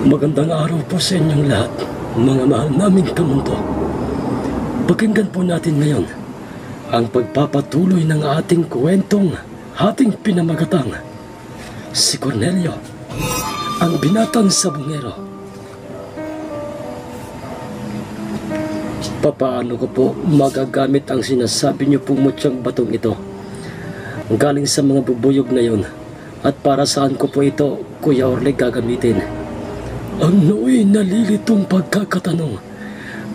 Magandang araw po sa inyong lahat, mga mahal naming kamundo. Pakinggan po natin ngayon ang pagpapatuloy ng ating kwentong ating pinamagatang si Cornelio, ang binatang sabungero. Papaano ko po magagamit ang sinasabi niyo pong mutyang batong ito? Galing sa mga bubuyog na yun, at para saan ko po ito, Kuya Orle, gagamitin? Ang nooy nalilitong pagkakatanong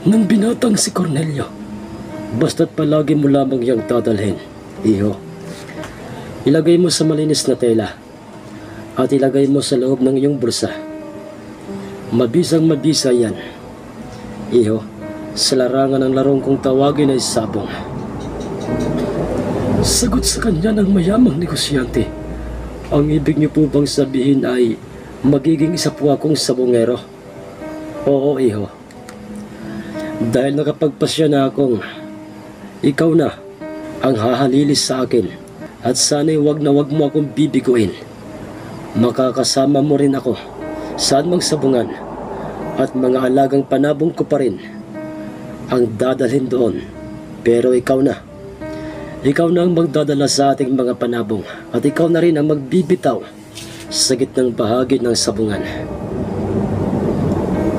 ng binatang si Cornelio. Basta't palagi mo lamang yang dadalhin, iho. Ilagay mo sa malinis na tela at ilagay mo sa loob ng iyong bulsa. Mabisang mabisa yan, iho, sa larangan ng larong kong tawagin ay sabong. Sagot sa kanya ng mayamang negosyante. Ang ibig niyo po bang sabihin ay magiging isa po akong sabongero? Oo, iho. Dahil nakapagpasya na akong ikaw na ang hahalilis sa akin, at sana'y wag na wag mo akong bibiguin. Makakasama mo rin ako saan mang sabungan, at mga alagang panabong ko pa rin ang dadalhin doon. Pero ikaw na ang magdadala sa ating mga panabong, at ikaw na rin ang magbibitaw sa gitnang bahagi ng sabungan.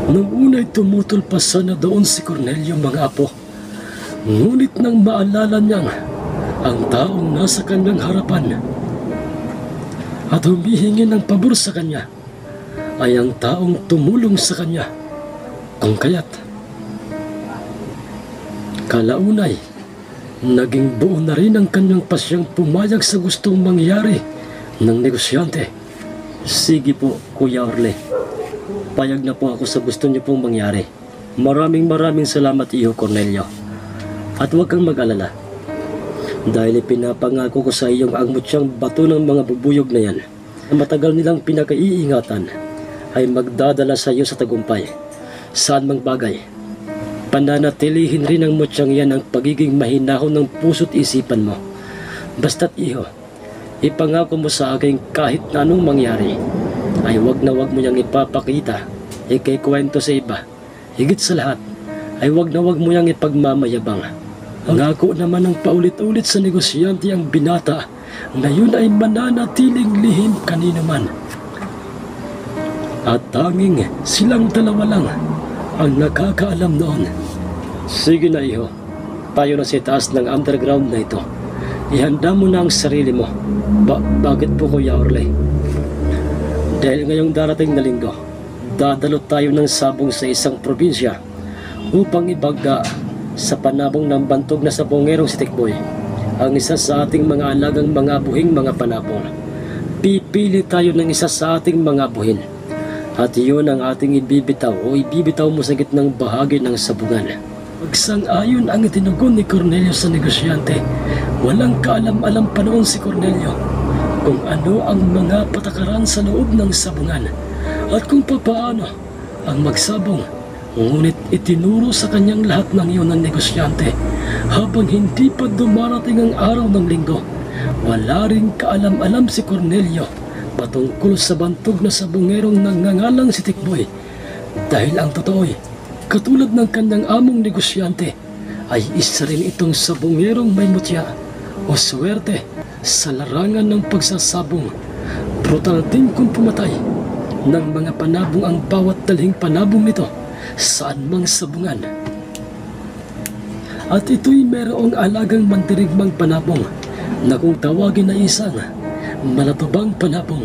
Nung una'y tumutulpas sana doon si Cornelio, mga apo. Ngunit nang maalala niyang ang taong nasa kanyang harapan at humihingi ng pabor sa kanya ay ang taong tumulong sa kanya, kung kaya't kalaunay naging buo na rin ang kanyang pasyang pumayag sa gustong mangyari ng negosyante. Sige po, Kuya Orle. Payag na po ako sa gusto niyo pong mangyari. Maraming salamat, Iho Cornelio. At huwag kang mag-alala. Dahil ipinapangako ko sa iyong ang mutyang bato ng mga bubuyog na yan, na matagal nilang pinakaiingatan, ay magdadala sa iyo sa tagumpay. Saan mang bagay, pananatilihin rin ng mutyang yan ang pagiging mahinahon ng puso't isipan mo. Basta't, Iho, ipangako mo sa akin kahit na anong mangyari, ay wag na wag mo niyang ipapakita, ikikwento sa iba. Higit sa lahat, ay wag na wag mo niyang ipagmamayabang. Ngako naman ng paulit-ulit sa negosyante ang binata na yun ay mananatiling lihim kanino man. At tanging silang dalawa lang ang nakakaalam noon. Sige na, Iho, tayo na sa taas ng underground na ito. Ihanda mo na ang sarili mo. Bakit po, Kuya Orle? Dahil ngayong darating na linggo, dadalot tayo ng sabong sa isang probinsya upang ibagga sa panabong ng bantog na sabongerong si Tikboy, ang isa sa ating mga alagang mga buhing mga panabong. Pipili tayo ng isa sa ating mga buhin, at iyon ang ating ibibitaw o ibibitaw mo sa gitnang bahagi ng sabungan. Magsang-ayon ang itinugon ni Cornelio sa negosyante. Walang kaalam-alam pa noon si Cornelio kung ano ang mga patakaran sa loob ng sabungan at kung papaano ang magsabong. Ngunit itinuro sa kanyang lahat ng iyon ng negosyante habang hindi pa dumarating ang araw ng linggo. Wala ring kaalam-alam si Cornelio patungkol sa bantog na sabungerong nangangalang si Tikboy. Dahil ang totoo'y, katulad ng kanyang among negosyante, ay isa rin itong sabungerong may mutya o swerte sa larangan ng pagsasabong. Brutal din kung pumatay ng mga panabong ang bawat dalhing panabong nito saan mang sabungan. At ito'y mayroong alagang mandirigmang panabong na kung tawagin na isang malatubang panabong.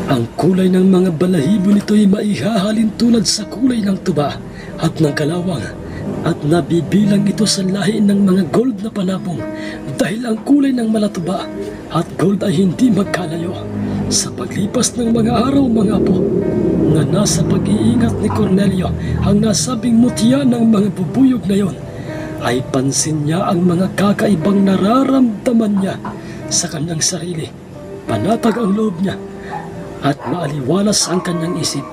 Ang kulay ng mga balahibo nito'y maihahalin tulad sa kulay ng tuba at ng kalawang, at nabibilang ito sa lahi ng mga gold na panabong dahil ang kulay ng malatuba at gold ay hindi magkalayo. Sa paglipas ng mga araw, mga apo, na nasa pag-iingat ni Cornelio ang nasabing mutya ng mga bubuyog na yon, ay pansin niya ang mga kakaibang nararamdaman niya sa kanyang sarili. Panatag ang loob niya at maaliwalas ang kanyang isip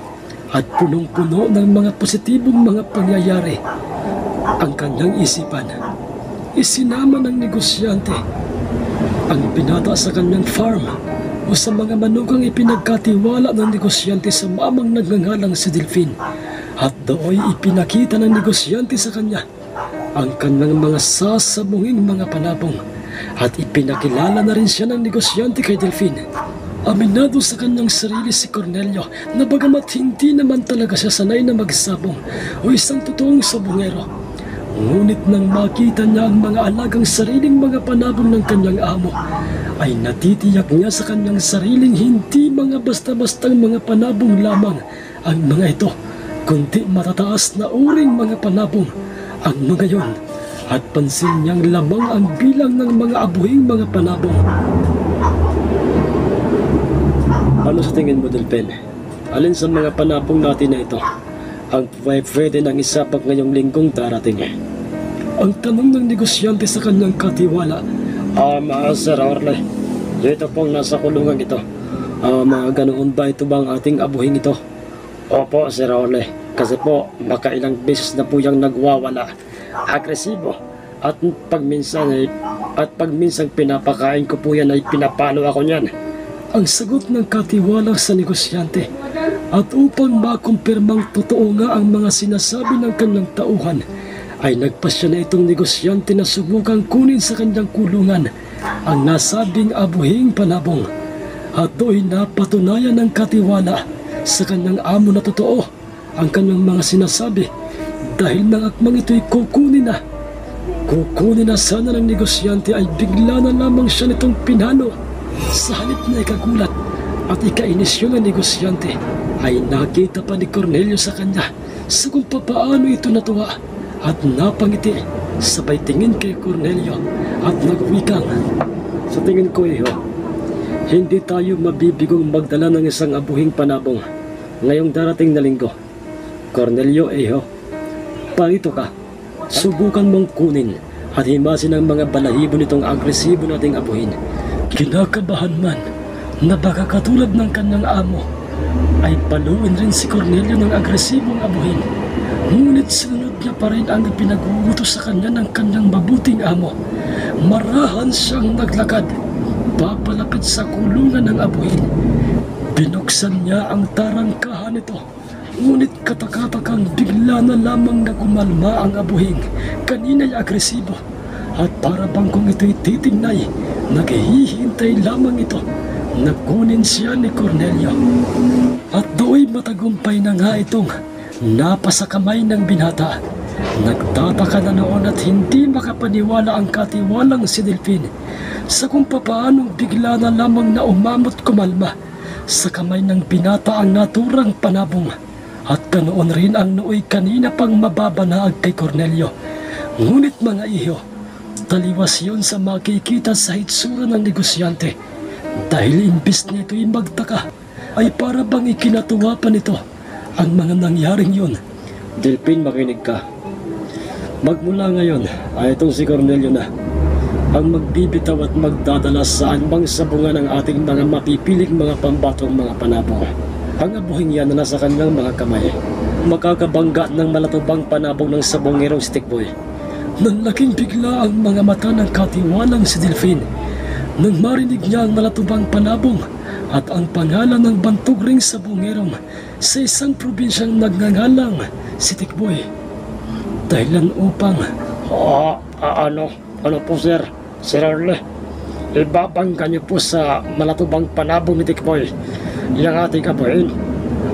at punong-puno ng mga positibong mga pangyayari. ang kanyang isipan. Isinama ng negosyante ang binata sa kanyang farm o sa mga manugang ipinagkatiwala ng negosyante sa mamang nagngangalang si Delphine. At dooy ipinakita ng negosyante sa kanya ang kanyang mga sasabunging mga panabong. At ipinakilala na rin siya ng negosyante kay Delphine. Aminado sa kanyang sarili si Cornelio na bagamat hindi naman talaga siya sanay na magsabong o isang totoong sabungero, ngunit nang makita niya ang mga alagang sariling mga panabong ng kanyang amo, ay natitiyak niya sa kanyang sariling hindi mga basta-bastang mga panabong lamang ang mga ito, kundi matataas na uring mga panabong ang mga yon. At pansin niyang lamang ang bilang ng mga abuhing mga panabong. Ano sa tingin mo, Delphine? Alin sa mga panabong natin na ito ang pwede ng isapak ngayong linggong darating? Ang tanong ng negosyante sa kanyang katiwala. Sir Orle, ito pong nasa kulungan ito. Mga ganoon ba ito bang ating abuhing ito? Opo, Sir Orle. Kasi po, makailang beses na po yung nagwawala. Agresibo. At pag minsan pinapakain ko po yan ay pinapalo ako niyan. Ang sagot ng katiwala sa negosyante. At upang makumpirmang totoo nga ang mga sinasabi ng kanyang tauhan, ay nagpasya na itong negosyante na subukang kunin sa kanyang kulungan ang nasabing abuhing panabong. At do'y napatunayan ng katiwala sa kanyang amo na totoo ang kanyang mga sinasabi, dahil ng akmang ito'y kukunin na. Kukunin na sana ng negosyante ay bigla na lamang siya nitong pinano. Sa halip na ikagulat at ikainisyon ng negosyante, ay nakita pa ni Cornelio sa kanya sa kung papaano ito natuwa at napangiti. Sabay tingin kay Cornelio at nagwikang, sa tingin ko hindi tayo mabibigong magdala ng isang abuhing panabong ngayong darating na linggo. Cornelio, parito ka. Subukan mong kunin at himasin ang mga balahibo nitong agresibo nating abuhin. Kinakabahan man na baka katulad ng kanyang amo, ay paluin rin si Cornelio ng agresibong abuhin. Ngunit sinunod niya pa rin ang ipinag-uutos sa kanya ng kanyang mabuting amo. Marahan siyang naglakad, papalapit sa kulungan ng abuhin. Binuksan niya ang tarangkahan nito. Ngunit katakatakang bigla na lamang na gumalma ang abuhing. Kanina'y agresibo. At para bang kung ito'y titingnay, naghihintay lamang ito. Nagkunin siya ni Cornelio. At do'y matagumpay na nga itong napasakamay ng binata. Nagtataka na noon at hindi makapaniwala ang katiwalang si Delphine sa kung papaanong bigla na lamang na umamot kumalma sa kamay ng binata ang naturang panabong. At ganoon rin ang nooy kanina pang mababanaag kay Cornelio. Ngunit mga iho, taliwas yon sa makikita sa hitsura ng negosyante. Dahil imbis nito'y magtaka, ay para bang ikinatuwa pa nito ang mga nangyaring yon. Delphine, makinig ka. Magmula ngayon ay itong si Cornelio na ang magbibitaw at magdadala saan bang sabungan ng ating mga mapipiling mga pambatong mga panabong. Ang abuhing yan na nasa kanyang mga kamay, makakabangga ng malatubang panabong ng sabongerong stickboy. Nanlaking bigla ang mga mata ng katiwalang si Delphine nang marinig niya ang malatubang panabong at ang pangalan ng bantog ring sabongerong sa isang probinsyang nagngangalang si Tikboy. Dahilan upang, ano po sir, Sir Orle, ibabangga niyo po sa malatubang panabong ni Tikboy yung ating abuhin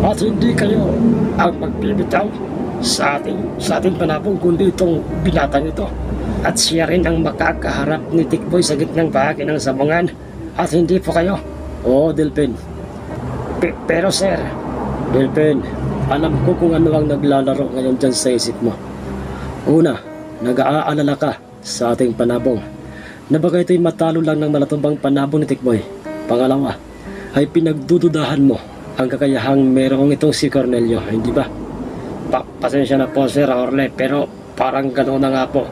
at hindi kayo ang magbibitaw sa ating panabong kundi itong binatang ito, at siya rin ang makakaharap ni Tikboy sa gitnang bahagi ng sabungan at hindi po kayo. Oo, Delphine. Pero sir, Delphine, alam ko kung ano ang naglalaro ngayon dyan sa isip mo. Una, nag-aalala ka sa ating panabong na baka ito'y matalo lang ng malatubang panabong ni Tikboy. Pangalawa, ay pinagdududahan mo ang kakayahang merong itong si Cornelio, hindi ba? Pasensya na po Sir Orle, pero parang ganoon na nga po.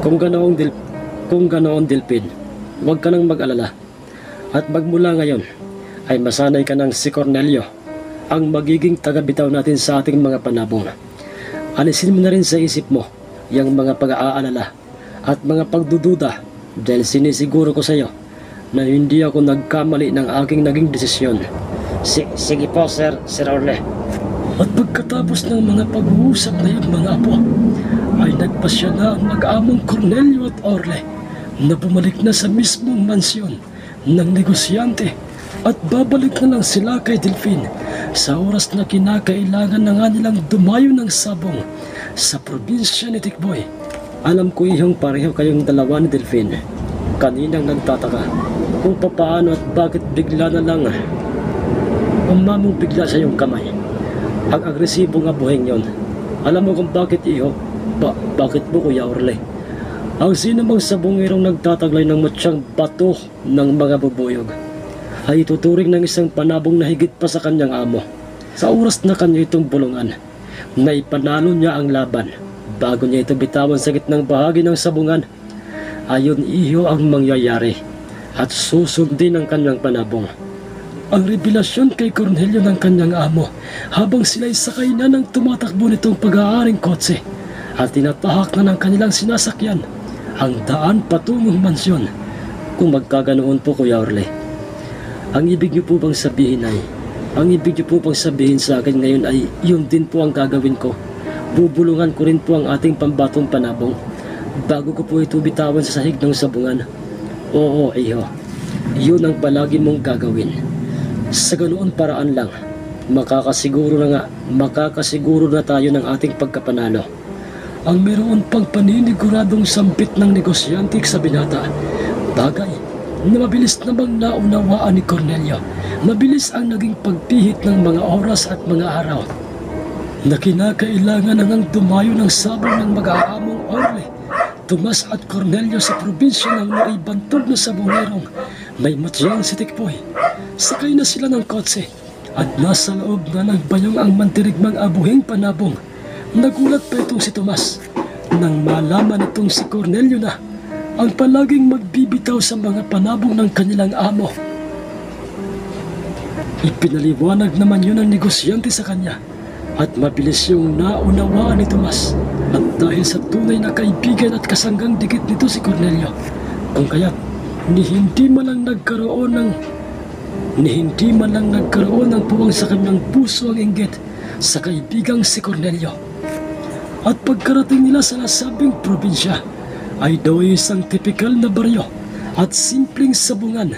Kung ganoon Delphine, huwag ka nang mag-alala. At magmula ngayon ay masanay ka ng si Cornelio ang magiging tagabitaw natin sa ating mga panabong. Alisin mo na rin sa isip mo yung mga pag-aalala at mga pagdududa dahil sinisiguro ko sa iyo na hindi ako nagkamali ng aking naging desisyon. Sige po, Sir Orle. At pagkatapos ng mga pag-uusap na yun, mga apo, ay nagpasya na ang mag-among Cornelio at Orle na bumalik na sa mismong mansyon ng negosyante at babalik na lang sila kay Delphine sa oras na kinakailangan na nga nilang dumayo ng sabong sa probinsya ni Tikboy. Alam ko iyong pareho kayong dalawa ni Delphine. Kaninang nagtataka kung papaano at bakit bigla na lang umamong bigla sa iyong kamay. Ang agresibo nga buhing yon. Alam mo kung bakit iyo? Bakit mo, Kuya Orle? Ang sinumang sabongirong nagtataglay ng matsyang bato ng mga bubuyog ay tuturing ng isang panabong na higit pa sa kanyang amo. Sa oras na kanya itong bulungan, na ipanalo niya ang laban bago niya ito bitawan sa gitnang bahagi ng sabungan, ayon iyo ang mangyayari at susundin ang kanyang panabong. Ang revelasyon kay Cornelio ng kanyang amo habang sila'y sakay na ng tumatakbo nitong pag-aaring kotse at tinatahak na ng kanilang sinasakyan ang daan patungong mansyon. Kung magkaganoon po, Kuya Orle, ang ibig niyo po bang sabihin sa akin ngayon ay yun din po ang gagawin ko? Bubulungan ko rin po ang ating pambatong panabong bago ko po ito bitawan sa sahig ng sabungan. Oo, iyo. Yun ang palagi mong gagawin. Sa ganoon paraan lang, makakasiguro na tayo ng ating pagkapanalo. Ang meron pang paniniguradong sampit ng negosyante sa binata, bagay na mabilis namang naunawaan ni Cornelio. Mabilis ang naging pagpihit ng mga oras at mga araw na kinakailangan nang dumayo ng sabong ng mag-aamong Orle, Tomas at Cornelio sa probinsya ng naibantog na sabongerong may mutyang si Tikboy. Sakay na sila ng kotse at nasa loob na ng bayong ang mantirigmang abuhing panabong. Nagulat pa itong si Tomas nang malaman itong si Cornelio na ang palaging magbibitaw sa mga panabong ng kanilang amo. Ipinaliwanag naman yun ng negosyante sa kanya at mabilis yung naunawaan ni Tomas. At dahil sa tunay na kaibigan at kasanggang dikit nito si Cornelio, kung kaya't hindi man lang nagkaroon ng puwang sa kanyang puso ang inggit sa kaibigang si Cornelio. At pagkarating nila sa nasabing probinsya, ay daw isang tipikal na baryo at simpleng sabungan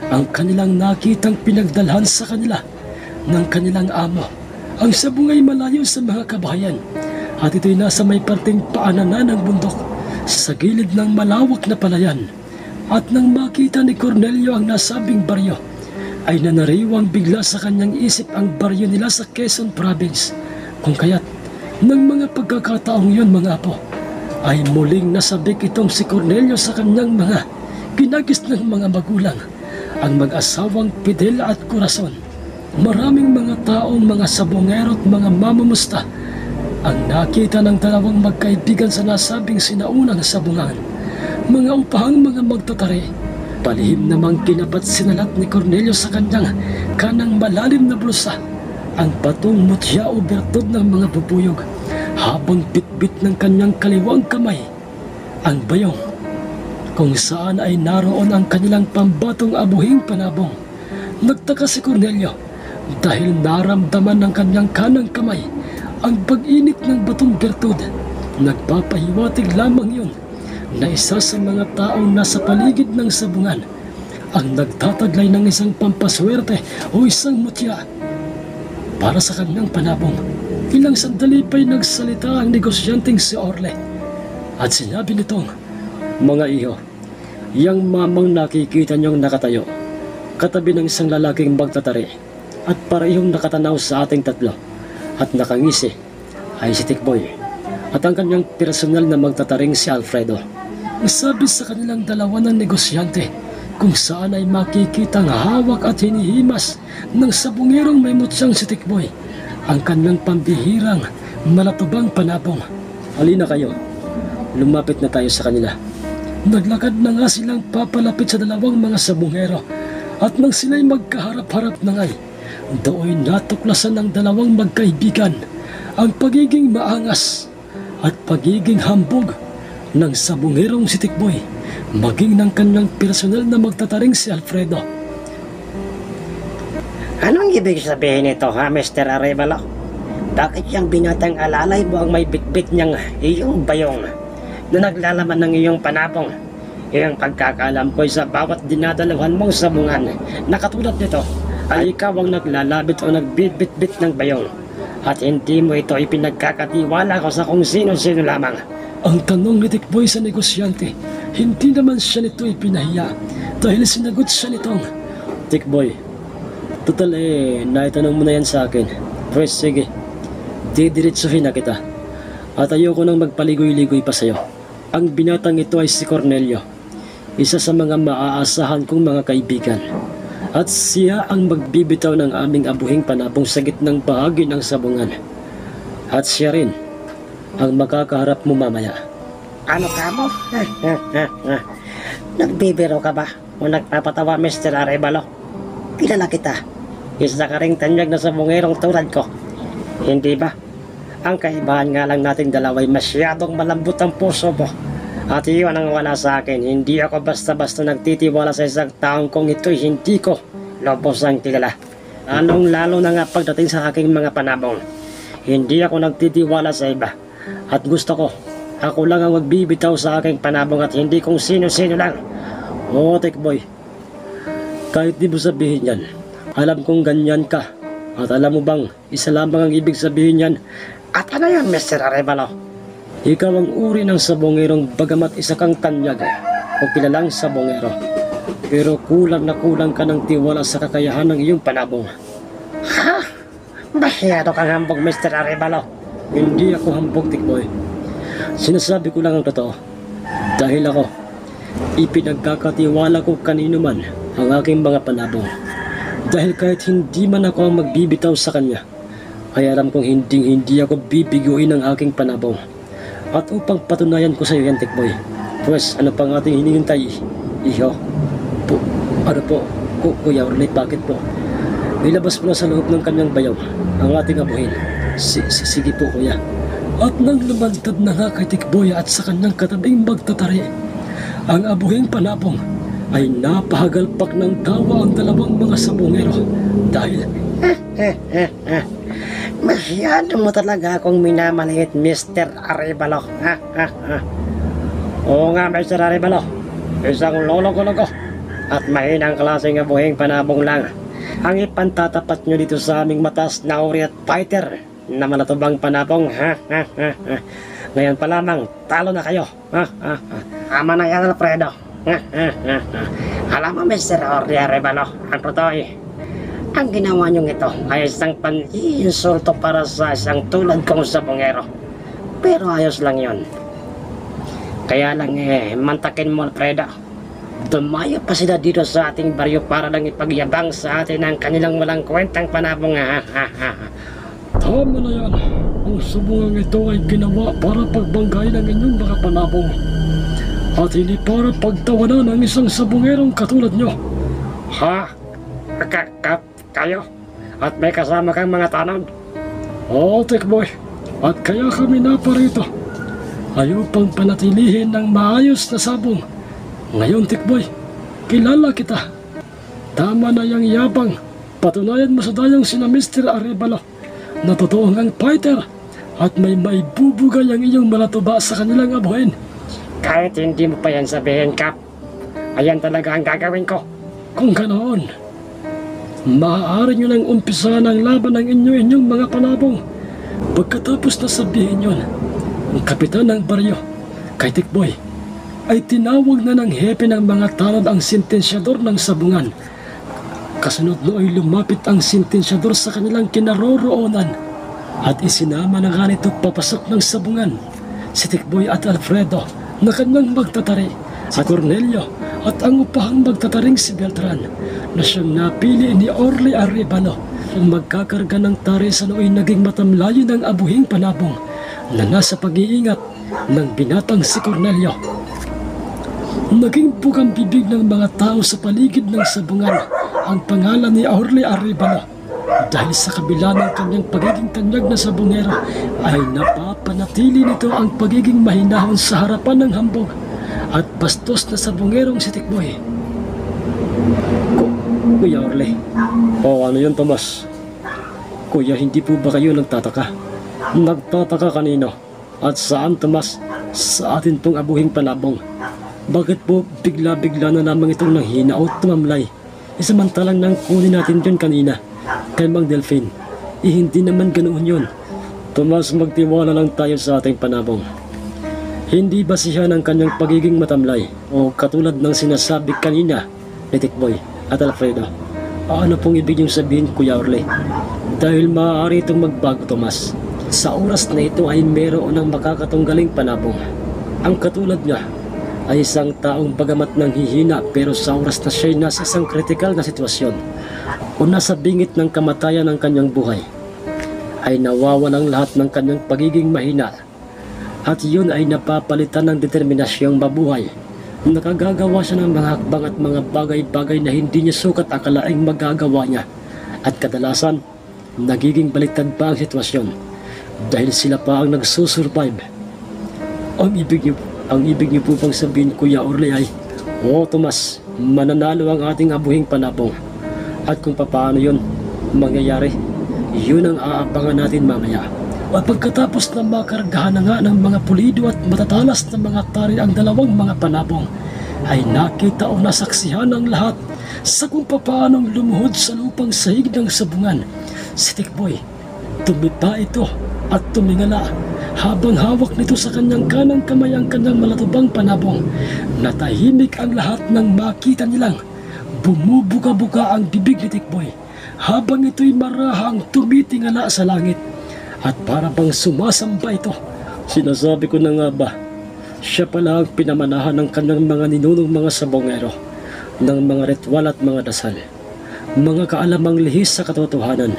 ang kanilang nakitang pinagdalhan sa kanila ng kanilang amo. Ang sabong ay malayo sa mga kabahayan at ito'y nasa may parteng paananan ng bundok sa gilid ng malawak na palayan. At nang makita ni Cornelio ang nasabing baryo, ay nanariwang bigla sa kanyang isip ang baryo nila sa Quezon Province. Kung kaya't, ng mga pagkakataong yun, mga apo, ay muling nasabik itong si Cornelio sa kanyang mga ginagis ng mga magulang, ang mag-asawang Fidel at Corazon. Maraming mga taong mga sabongero at mga mamumusta ang nakita ng dalawang magkaibigan sa nasabing sinaunang sabungan. Mga upahang mga magtatari, palihim namang kinapat sinalat ni Cornelio sa kanyang kanang malalim na bulsa ang patong mutya o bertod ng mga bubuyog, habang bitbit ng kanyang kaliwang kamay ang bayong kung saan ay naroon ang kanilang pambatong abuhing panabong. Nagtaka si Cornelio dahil naramdaman ng kanyang kanang kamay ang pag-init ng batong bertod. Nagpapahiwatig lamang yun na isa sa mga taong nasa paligid ng sabungan ang nagtataglay ng isang pampaswerte o isang mutya para sa kanyang panabong. Ilang sandali pa'y nagsalita ang negosyanteng si Orle at sinabi nitong, "Mga iho, yang mamang nakikita niyong nakatayo katabi ng isang lalaking magtatari at parehong nakatanaw sa ating tatlo at nakangisi ay si Tikboy at ang kanyang personal na magtataring si Alfredo." Sabi sa kanilang dalawa ng negosyante, kung saan ay makikitang hawak at hinihimas ng sabungerong may mutyang si Tikboy ang kanyang pambihirang malatubang panabong. "Halina kayo, lumapit na tayo sa kanila." Naglakad na nga silang papalapit sa dalawang mga sabungero at nang sila'y magkaharap-harap na nga'y do'y natuklasan ng dalawang magkaibigan ang pagiging maangas at pagiging hambog ng sabungerong si Tikboy, maging ng kanyang personal na magtataring si Alfredo. Anong ibig sabihin nito, ha, Mr. Arevalo? Bakit yung binatang alalay mo ang may bitbit niyang iyong bayong na naglalaman ng iyong panapong? Iyong pagkakaalam ko'y sa bawat dinadalawan mong sabungan na katulad nito ay ikaw ang naglalabit o nagbibit-bit ng bayong at hindi mo ito ipinagkakatiwala ko sa kung sino-sino lamang. Ang tanong ni Tikboy sa negosyante, hindi naman siya nito ipinahiya dahil sinagot siya nitong, Tikboy, total naitanong mo na yan sa akin. Pues sige, didiretsuhin na kita at ayoko nang magpaligoy-ligoy pa sa'yo. Ang binatang ito ay si Cornelio, isa sa mga maaasahan kong mga kaibigan. At siya ang magbibitaw ng aming abuhing panabong sa gitnang bahagi ng sabungan. At siya rin ang makakaharap mo mamaya. Ano ka mo? Nagbibiro ka ba o nagpapatawa, Mr. Arevalo? Kilala kita. Isa ka ring tanyag na sabungerong tulad ko. Hindi ba? Ang kaibahan nga lang nating dalawa'y masyadong malambot ang puso mo. At iyon ang wala sa akin. Hindi ako basta-basta nagtitiwala sa isang taong kung ito'y hindi ko lubos ang kilala. Lalong-lalo na nga pagdating sa aking mga panabong. Hindi ako nagtitiwala sa iba. At gusto ko, ako lang ang magbibitaw sa aking panabong at hindi kung sino-sino lang. Oo, Tikboy. Kahit di mo sabihin yan, alam kong ganyan ka. At alam mo bang, isa lamang ang ibig sabihin yan. At ano yan, Mr. Arevalo? Ikaw ang uri ng sabongerong bagamat isa kang tanyag o kilalang sabongero. Pero kulang na kulang ka ng tiwala sa kakayahan ng iyong panabong. Ha? Masyado kang hambog, Mr. Arevalo. Hindi ako hambog, Tikboy. Sinasabi ko lang ang totoo. Dahil ako, ipinagkakatiwala ko kanino man ang aking mga panabong. Dahil kahit hindi man ako ang magbibitaw sa kanya, ay alam kong hindi ako bibiguin ng aking panabong. At upang patunayan ko sa iyo yan, Tikboy, pues ano pang ating hinihintay, iho? Ano po, Kuya Orly, bakit po? Nilabas mo na sa loob ng kanyang bayaw ang ating abuhin. Sige po, Kuya. At nang lumantad na nga kay Tikboy at sa kanyang katabing magtatari, ang abuhing panabong ay napahagalpak ng tawa ang dalawang mga sabongero dahil masyado mo talaga akong minamaliit, Mr. Arevalo. Oo nga, Mr. Arevalo. Isang lolo-ko at mahinang klaseng abuhing panabong lang ang ipantatapat nyo dito sa aming matas na uri at fighter na malatubang panabong. Ngayon pa lamang, talo na kayo. Ama na yan, Alfredo. Alam mo, Mr. Arevalo, ang totoo ang ginawa niyong ito ay isang pan-iinsulto para sa isang tulad kong sabongero. Pero ayos lang yon. Kaya lang mantakin mo, Alfredo. Dumayo pa sila dito sa ating baryo para lang ipagyabang sa atin ang kanilang walang kwentang panabong. Tama na yan. Ang sabungang ito ay ginawa para pagbanggain ang inyong mga panabong. At hindi para pagtawanan ng isang sabongerong katulad nyo. Ha? Kayo? At may kasama kang mga tanod? Oo, Tikboy. At kaya kami naparito. Ayaw pang panatilihin ng maayos na sabong. Ngayon, Tikboy, kilala kita. Tama na yung yabang. Patunayan mo sa dayang sina Mr. Arevalo na totoo ngang fighter at may maibubugay ang iyong malatuba sa kanilang abuhin. Kahit hindi mo pa yan sabihin, Kap, ayan talaga ang gagawin ko. Kung ganoon, maaari nyo lang umpisa ng laban ng inyong mga panabong. Pagkatapos na sabihin yun, ang kapitan ng baryo, kay Tikboy, ay tinawag na ng hepe ng mga tanod ang sentensyador ng sabungan. Kasunod no ay lumapit ang sentensyador sa kanilang kinaroroonan at isinama na nga nito papasok ng sabungan si Tikboy at Alfredo na kanyang magtatari, si Cornelio at ang upahang magtataring si Beltran na siyang napili ni Orly Arevalo ang magkakarga ng tari sa nooy naging matamlayin ng abuhing panabong na nasa pag-iingat ng binatang si Cornelio. Naging bugang bibig ng mga tao sa paligid ng sabungan ang pangalan ni Orly Arevalo Dahil sa kabila ng kanyang pagiging tanyag na sabongero, ay napapanatili nito ang pagiging mahinahon sa harapan ng hambog at bastos na sabongerong si Tikboy. Kuya Orle. Ano yun, Tomas? Kuya, hindi po ba kayo nagtataka? Nagtataka kanino? At saan, Tomas? Sa atin pong abuhing panabong. Bakit po bigla-bigla na lamang itong nanghina o tumamlay? Isamantalang nang kunin natin yun kanina kay Mang Delphine. Hindi naman ganoon yun. Tomas, magtiwala lang tayo sa ating panabong. Hindi basihan ang kanyang pagiging matamlay o katulad ng sinasabi kanina ni Tikboy at Alfredo. Ano pong ibig niyong sabihin, Kuya Orle? Dahil maaari itong magbago, Tomas. Sa oras na ito ay meron ng makakatunggaling panabong. Ang katulad niya ay isang taong bagamat nang hihina pero sa oras na siya'y nasa isang kritikal na sitwasyon o nasa bingit ng kamatayan ng kanyang buhay, ay nawawalang lahat ng kanyang pagiging mahina at yun ay napapalitan ng determinasyong mabuhay. Nakagagawa siya ng mga hakbang at mga bagay-bagay na hindi niya sukat akalaing magagawa niya at kadalasan nagiging baliktad pa ang sitwasyon dahil sila pa ang nagsusurvive. Ang ibig niyo po bang sabihin, Kuya Orle, ay Tomas, mananalo ang ating abuhing panabong at kung paano yun mangyayari, yun ang aabangan natin mamaya. At pagkatapos na makargahan na nga ng mga pulido at matatalas na mga tari ang dalawang mga panabong, ay nakita o nasaksihan ng lahat sa kung paanong lumuhod sa lupang sahig ng sabungan. Si Tikboy, tumita ito at tumingala habang hawak nito sa kanyang kanang kamay ang kanyang malatubang panabong. Natahimik ang lahat nang makita nilang bumubuka-buka ang bibig ni Tikboy habang ito'y marahang tumitingala sa langit. At para bang sumasamba ito. Sinasabi ko na nga ba, siya pala ang pinamanahan ng kanyang mga ninunong mga sabongero, ng mga ritual at mga dasal, mga kaalamang lihis sa katotohanan.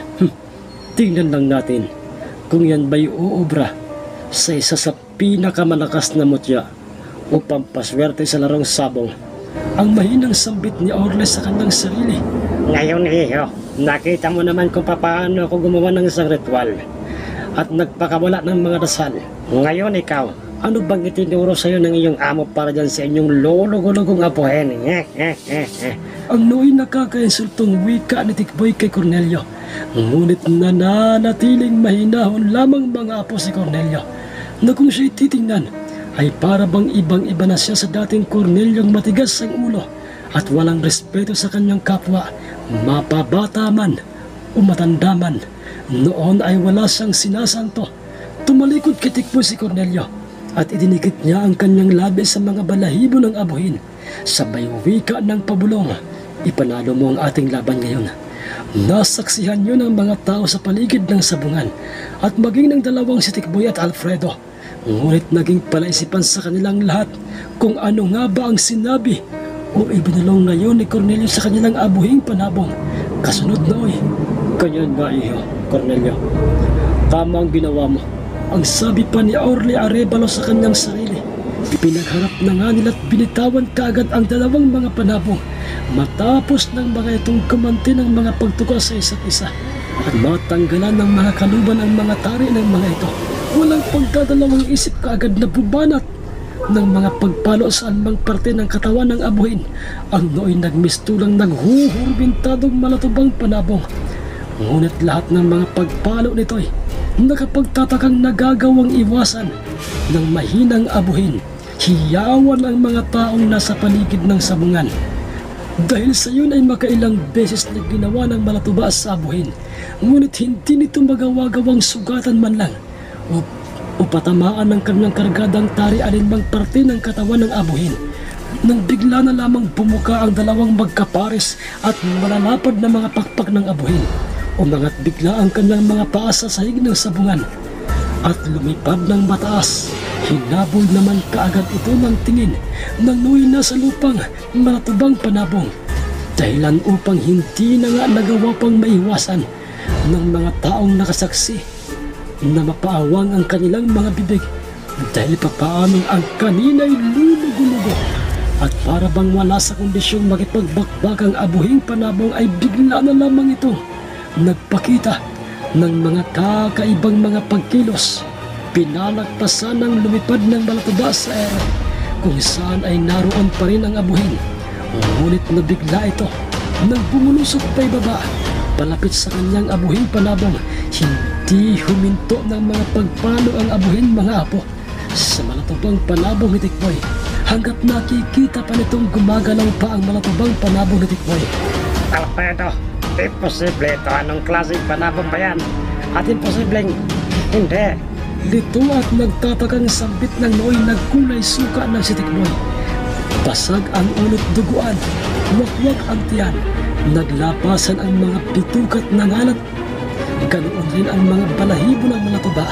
Tingnan lang natin kung yan ba'y uubra sa isa sa pinakamalakas na mutya o pampaswerte sa larong sabong. Ang mahinang sambit ni Orle sa kanyang sarili. Ngayon, Hiho, nakita mo naman kung paano ako gumawa ng isang ritual at nagpakawala ng mga dasal. Ngayon ikaw, ano bang itinuro sa iyo ng iyong amo para dyan sa inyong lulugulugong apuhin? Ang nooy nakakainsultong wika ni Tikboy kay Cornelio. Ngunit nananatiling mahinahon lamang mga apo si Cornelio, na kung siya'y titingnan ay para bang ibang-iba na siya sa dating Corneliong matigas ang ulo at walang respeto sa kanyang kapwa, mapabata man o matanda man. Noon ay wala siyang sinasanto. Tumalikod kay Tikboy si Cornelio at idinikit niya ang kanyang labi sa mga balahibo ng abuhin. Sabay wika ng pabulong, ipanalo mo ang ating laban ngayon. Nasaksihan yun ng mga tao sa paligid ng sabungan at maging ng dalawang si Tikboy at Alfredo. Ngunit naging palaisipan sa kanilang lahat kung ano nga ba ang sinabi o ibinulong ngayon ni Cornelio sa kanilang abuhing panabong. Kasunod na kanya ba iyo, Cornelio? Tama ang ginawa mo. Ang sabi pa ni Orle Arevalo sa kanyang sarili. Pinagharap na nga nila't binitawan kaagad ang dalawang mga panabong matapos ng mga itong kumanti ng mga pagtukas sa isa't isa at matanggalan ng mga kaluban ang mga tari ng mga ito. Walang pagdadalawang isip kaagad na bubanat ng mga pagpalo sa anumang parte ng katawan ng abuhin. Ang nooy nagmistulang naghuhurbintadong malatubang panabong. Ngunit lahat ng mga pagpalo nito'y nakapagtatakang nagagawang iwasan ng mahinang abuhin. Hiyawan ang mga taong nasa paligid ng sabungan. Dahil sa yun ay makailang beses na ginawa ng malatuba sa abuhin. Ngunit hindi nito magawa-gawang sugatan man lang o patamaan ng kanyang kargadang tari alinmang parte ng katawan ng abuhin. Nang bigla na lamang bumuka ang dalawang magkapares at malalapad na mga pakpak ng abuhin. Umangat bigla ang kanyang mga paa sa sahig ng sabungan at lumipad ng mataas. Hinabol naman kaagad ito ng tingin ng nooy na sa lupang malatubang panabong. Dahilan upang hindi na nga nagawa pang maiwasan ng mga taong nakasaksi na mapaawang ang kanilang mga bibig dahil papaanong ang kanina'y lulugo-lugo at para bang wala sa kondisyong makipagbakbak ang abuhing panabong ay bigla na lamang ito nagpakita ng mga kakaibang mga pagkilos. Pinalagpasan ng lumipad ng balatuba sa ere kung saan ay naroon pa rin ang abuhin. Ngunit nabigla ito nang bumulusok pa ibaba palapit sa kanyang abuhin panabong. Hindi huminto ng mga pagpalo ang abuhin mga apo sa malatubang panabong ni Tikboy hanggat nakikita pa nitong gumagalaw pa ang malatubang panabong ni Tikboy. Alfredo, imposible ito. Anong klaseng panabong ba yan? At imposibleng hindi. Lito at nagtatakang sambit ng nooy nagkulay suka ng si Tikboy. Basag ang ulot duguan, wakwak ang tiyan, naglapasan ang mga pitukat ng alat. Ganoon rin ang mga balahibo ng malatuba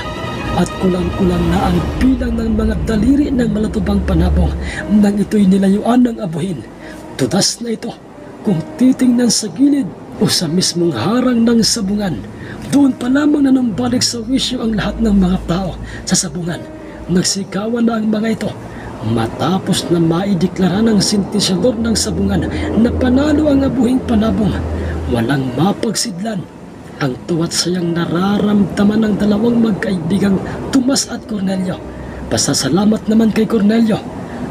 at kulang-kulang na ang bilang ng mga daliri ng malatubang panabong nang ito'y nilayuan ng abuhin. Tudas na ito kung titingnan sa gilid o sa mismong harang ng sabungan. Doon pa lamang nanumbalik sa wisyo ang lahat ng mga tao sa sabungan. Nagsikawan na ang mga ito matapos na maideklara ng sintisyador ng sabungan na panalo ang abuhing panabong. Walang mapagsidlan ang tuwat sayang nararamdaman ng dalawang magkaibigang Tomas at Cornelio. Pasasalamat naman kay Cornelio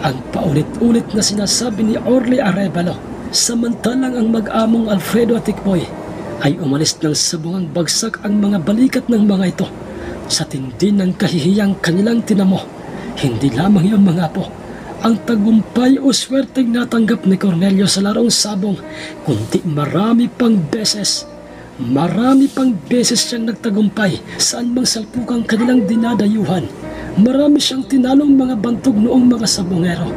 ang paulit-ulit na sinasabi ni Orly Arevalo. Samantalang ang mag-among Alfredo at Tikboy ay umalis ng sabungang bagsak ang mga balikat ng mga ito sa tindi ng kahihiyang kanilang tinamo. Hindi lamang yun mga apo, ang tagumpay o swerteng natanggap ni Cornelio sa larong sabong, kundi marami pang beses siyang nagtagumpay saan mang salpukang kanilang dinadayuhan. Marami siyang tinalong mga bantog noong mga sabongero.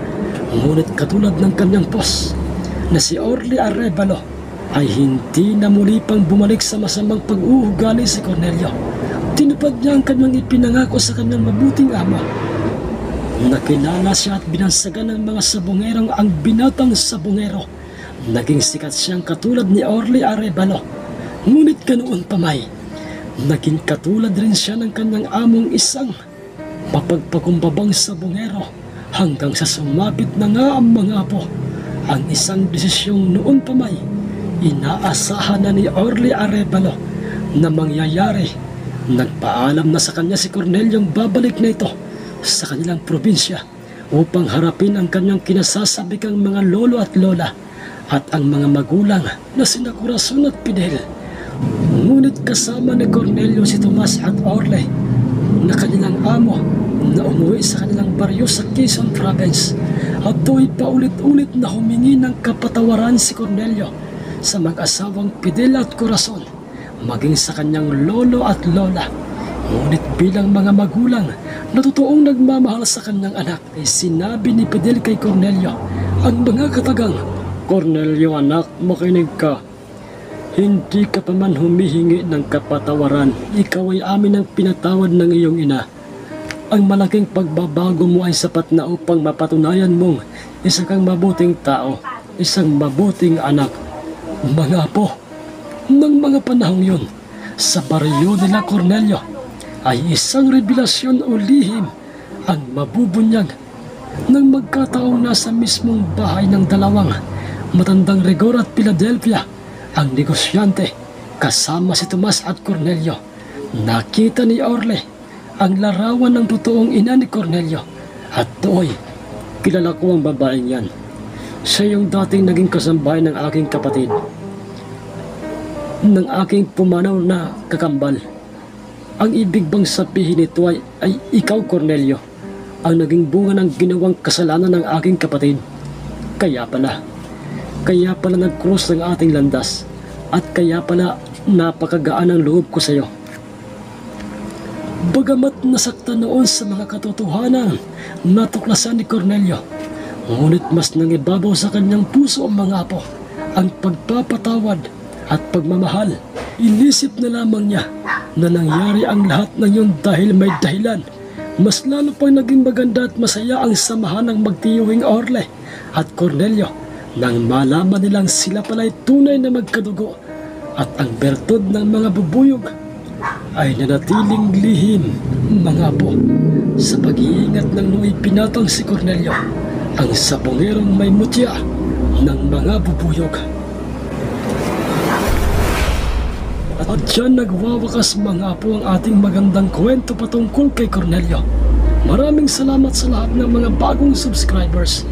Ngunit katulad ng kanyang boss na si Orly Arevalo ay hindi na muli pang bumalik sa masamang pag-uugali si Cornelio. Tinupad niya ang kanyang ipinangako sa kanyang mabuting amo. Nakilala siya at binansagan ng mga sabongerong ang binatang sabongero. Naging sikat siyang katulad ni Orly Arevalo. Ngunit ganoon pa may, naging katulad rin siya ng kanyang among isang mapagpakumbabang sabongero hanggang sa sumapit na nga ang mga apo. Ang isang desisyong noon pa may inaasahan na ni Orly Arevalo na mangyayari. Nagpaalam na sa kanya si Corneliong babalik na ito sa kanilang probinsya upang harapin ang kanyang kinasasabikang mga lolo at lola at ang mga magulang na sina Corazon at Fidel. Ngunit kasama ni Cornelio si Tomas at Orly na kanilang amo na umuwi sa kanilang baryo sa Quezon Province at do'y paulit-ulit na humingi ng kapatawaran si Cornelio sa mag-asawang Fidel at Corazon, maging sa kanyang lolo at lola. Ngunit bilang mga magulang na totoong nagmamahal sa kanyang anak, ay sinabi ni Fidel kay Cornelio ang mga katagang, "Cornelio anak, makinig ka. Hindi ka pa man humihingi ng kapatawaran. Ikaw ay amin ang pinatawad ng iyong ina. Ang malaking pagbabago mo ay sapat na upang mapatunayan mong isa kang mabuting tao, isang mabuting anak." Mga apo, ng mga panahong yun, sa baryo nila Cornelio, ay isang revelasyon o lihim ang mabubunyag nang magkataong nasa mismong bahay ng dalawang matandang Rigor at Philadelphia ang negosyante kasama si Tomas at Cornelio. Nakita ni Orly ang larawan ng totoong ina ni Cornelio at doy, kilala ko ang babaeng yan. Siya yung dating naging kasambahay ng aking kapatid, ng aking pumanaw na kakambal. Ang ibig bang sabihin nito ay ikaw, Cornelio, ang naging bunga ng ginawang kasalanan ng aking kapatid? Kaya pala nag-cross ng ating landas at kaya pala napakagaan ang loob ko sa iyo. Bagamat nasaktan noon sa mga katotohanan natuklasan ni Cornelio, ngunit mas nangibabaw sa kanyang puso ang mga apo, ang pagpapatawad at pagmamahal. Inisip na lamang niya na nangyari ang lahat ng yun dahil may dahilan. Mas lalo pang naging maganda at masaya ang samahan ng magtiyuhing Orly at Cornelio nang malaman nilang sila pala'y tunay na magkadugo at ang bertod ng mga bubuyog ay nanatiling lihim. Mga apo, sa pag-iingat ng nooy pinatang si Cornelio ang sabongerong may mutya ng mga bubuyog. At dyan nagwawakas mga po ang ating magandang kwento patungkol kay Cornelio. Maraming salamat sa lahat ng mga bagong subscribers,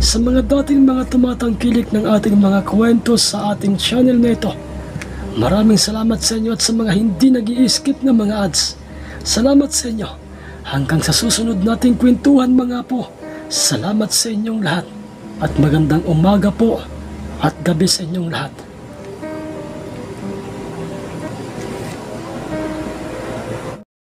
sa mga dating mga tumatangkilik ng ating mga kwento sa ating channel na ito. Maraming salamat sa inyo at sa mga hindi nag-i-skip ng mga ads. Salamat sa inyo. Hanggang sa susunod nating kwentuhan mga po. Salamat sa inyong lahat. At magandang umaga po at gabi sa inyong lahat.